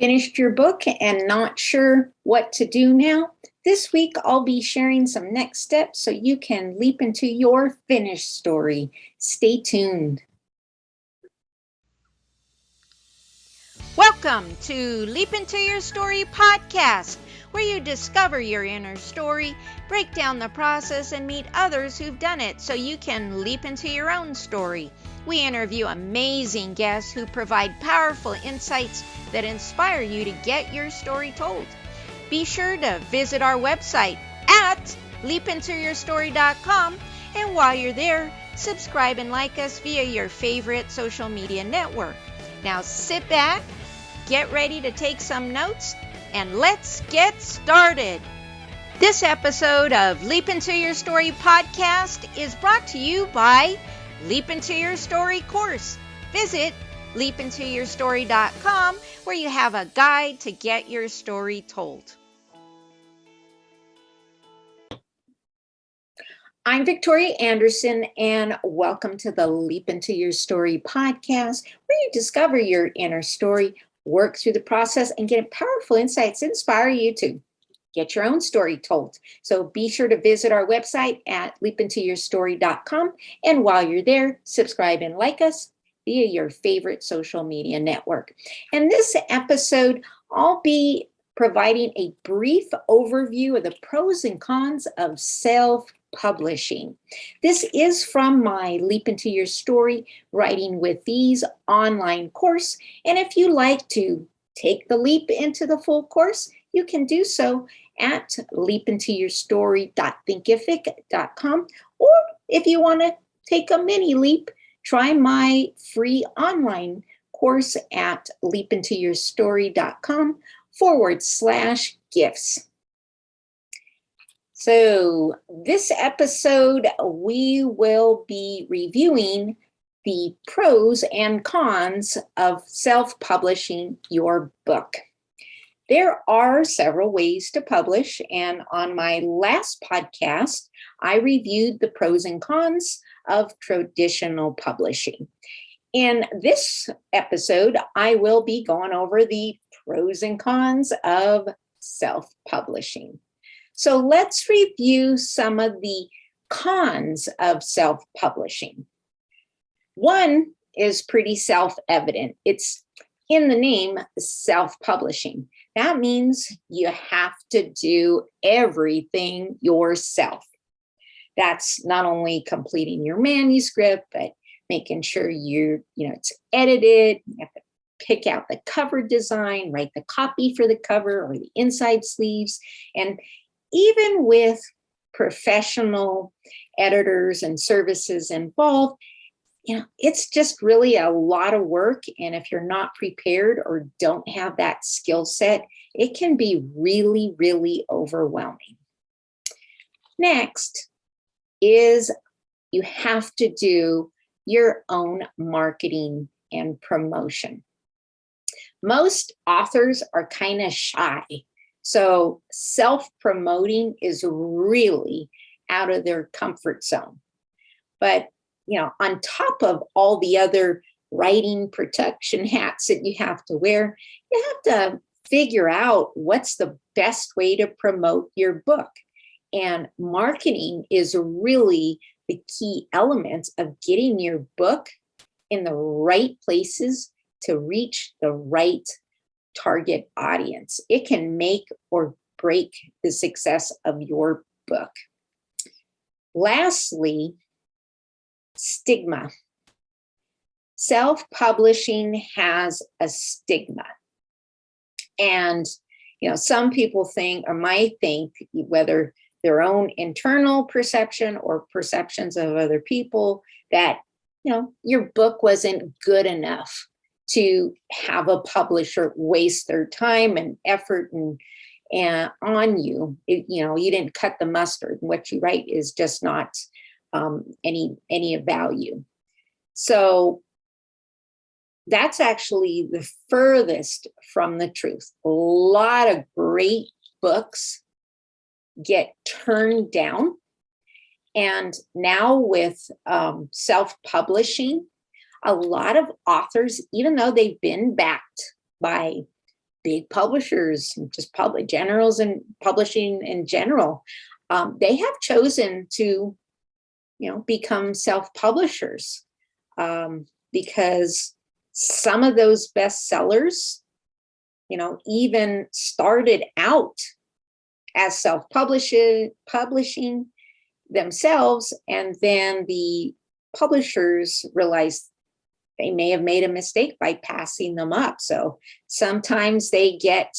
Finished your book and not sure what to do now? This week, I'll be sharing some next steps so you can leap into your finished story. Stay tuned. Welcome to Leap Into Your Story podcast, where you discover your inner story, break down the process, and meet others who've done it so you can leap into your own story. We interview amazing guests who provide powerful insights that inspire you to get your story told. Be sure to visit our website at leapintoyourstory.com, and while you're there, subscribe and like us via your favorite social media network. Now sit back, get ready to take some notes, and let's get started. This episode of Leap Into Your Story podcast is brought to you by Leap Into Your Story course. Visit leapintoyourstory.com, where you have a guide to get your story told. I'm Victoria Andersen, and welcome to the Leap Into Your Story podcast, where you discover your inner story, work through the process, and get powerful insights that inspire you to get your own story told. So be sure to visit our website at leapintoyourstory.com, and while you're there, subscribe and like us via your favorite social media network. And this episode, I'll be providing a brief overview of the pros and cons of self-publishing. This is from my Leap Into Your Story Writing with Ease online course. And if you like to take the leap into the full course, you can do so at leapintoyourstory.thinkific.com. Or if you want to take a mini leap, try my free online course at leapintoyourstory.com/gifts. So this episode, we will be reviewing the pros and cons of self-publishing your book. There are several ways to publish, and on my last podcast, I reviewed the pros and cons of traditional publishing. In this episode, I will be going over the pros and cons of self-publishing. So let's review some of the cons of self-publishing. One is pretty self-evident. It's in the name, self-publishing. That means you have to do everything yourself. That's not only completing your manuscript, but making sure it's edited. You have to pick out the cover design, write the copy for the cover or the inside sleeves. And even with professional editors and services involved, it's just really a lot of work. And if you're not prepared or don't have that skill set, it can be really, really overwhelming. Next is you have to do your own marketing and promotion. Most authors are kind of shy. So self-promoting is really out of their comfort zone. But on top of all the other writing protection hats that you have to wear, you have to figure out what's the best way to promote your book. And marketing is really the key element of getting your book in the right places to reach the right target audience. It can make or break the success of your book. Lastly, stigma. Self-publishing has a stigma. And, some people think or might think, whether their own internal perception or perceptions of other people, that, your book wasn't good enough to have a publisher waste their time and effort and on you. You didn't cut the mustard. What you write is just not any of value. So that's actually the furthest from the truth. A lot of great books get turned down. And now with self-publishing, a lot of authors, even though they've been backed by big publishers, just public generals and publishing in general, they have chosen to, become self-publishers, because some of those bestsellers, even started out as publishing themselves, and then the publishers realized they may have made a mistake by passing them up. So sometimes they get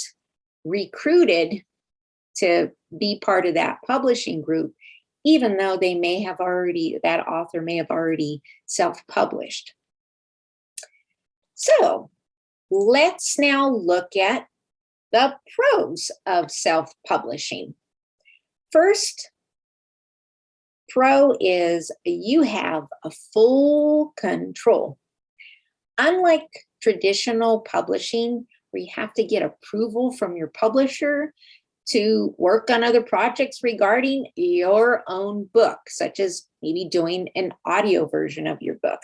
recruited to be part of that publishing group, even though that author may have already self-published. So let's now look at the pros of self-publishing. First pro is you have a full control. Unlike traditional publishing, where you have to get approval from your publisher to work on other projects regarding your own book, such as maybe doing an audio version of your book.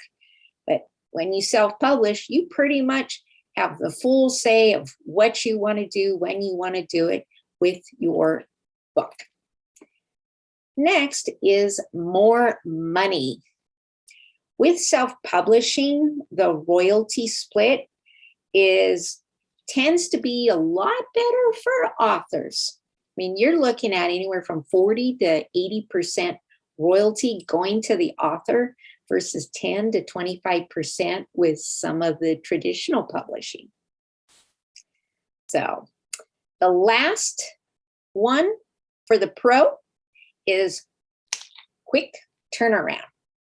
But when you self-publish, you pretty much have the full say of what you want to do, when you want to do it with your book. Next is more money. With self-publishing, the royalty split tends to be a lot better for authors. I mean, you're looking at anywhere from 40 to 80% royalty going to the author versus 10 to 25% with some of the traditional publishing. So the last one for the pro is quick turnaround.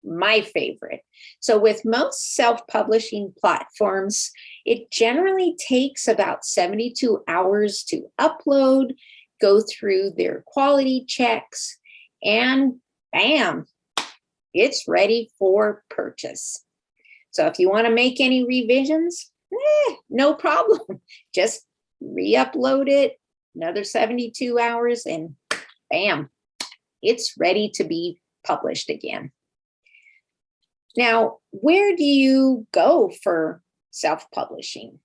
My favorite. So with most self-publishing platforms, it generally takes about 72 hours to upload, go through their quality checks, and bam, it's ready for purchase. So if you want to make any revisions, no problem. Just re-upload it, another 72 hours, and bam, it's ready to be published again. Now, where do you go for self-publishing?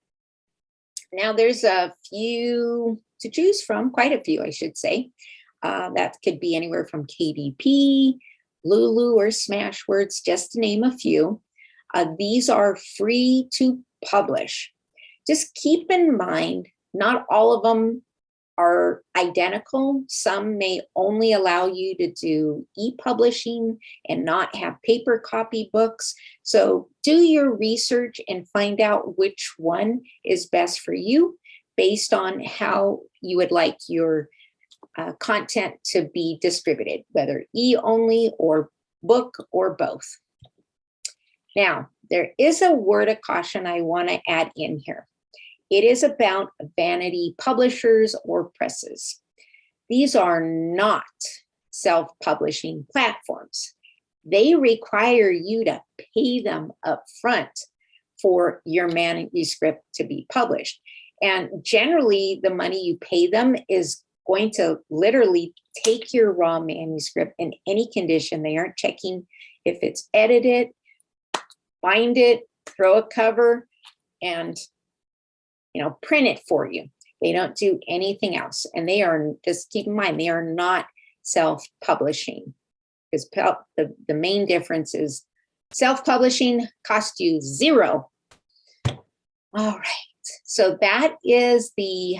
Now, there's a few to choose from, quite a few, I should say. That could be anywhere from KDP, Lulu, or Smashwords, just to name a few. These are free to publish. Just keep in mind, not all of them are identical. Some may only allow you to do e-publishing and not have paper copy books. So do your research and find out which one is best for you based on how you would like your content to be distributed, whether e-only or book or both. Now, there is a word of caution I want to add in here. It is about vanity publishers or presses. These are not self-publishing platforms. They require you to pay them up front for your manuscript to be published. And generally, the money you pay them is going to literally take your raw manuscript in any condition. They aren't checking if it's edited, bind it, throw a cover, and print it for you. They don't do anything else. And they are, just keep in mind, they are not self-publishing, because the main difference is self-publishing costs you $0. All right. So that is the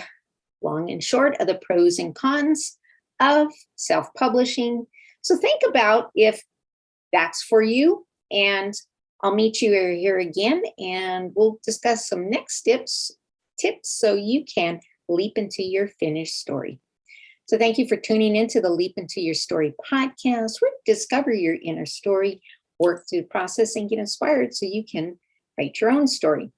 long and short of the pros and cons of self-publishing. So think about if that's for you, and I'll meet you here again, and we'll discuss some next tips so you can leap into your finished story. So thank you for tuning into the Leap Into Your Story podcast, where you discover your inner story, work through the process, and get inspired so you can write your own story.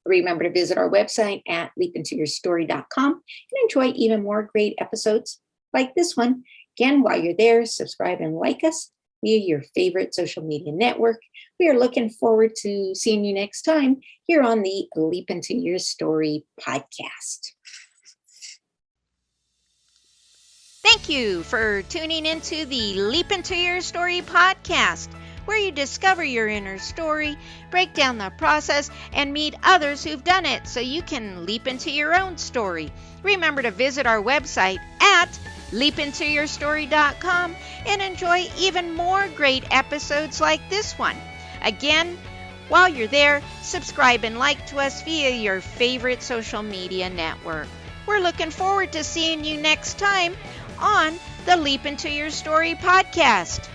Remember to visit our website at leapintoyourstory.com and enjoy even more great episodes like this one. Again, while you're there, subscribe and like us via your favorite social media network. We are looking forward to seeing you next time here on the Leap Into Your Story podcast. Thank you for tuning into the Leap Into Your Story podcast. where you discover your inner story, break down the process, and meet others who've done it so you can leap into your own story. Remember to visit our website at leapintoyourstory.com and enjoy even more great episodes like this one. Again, while you're there, subscribe and like to us via your favorite social media network. We're looking forward to seeing you next time on the Leap Into Your Story podcast.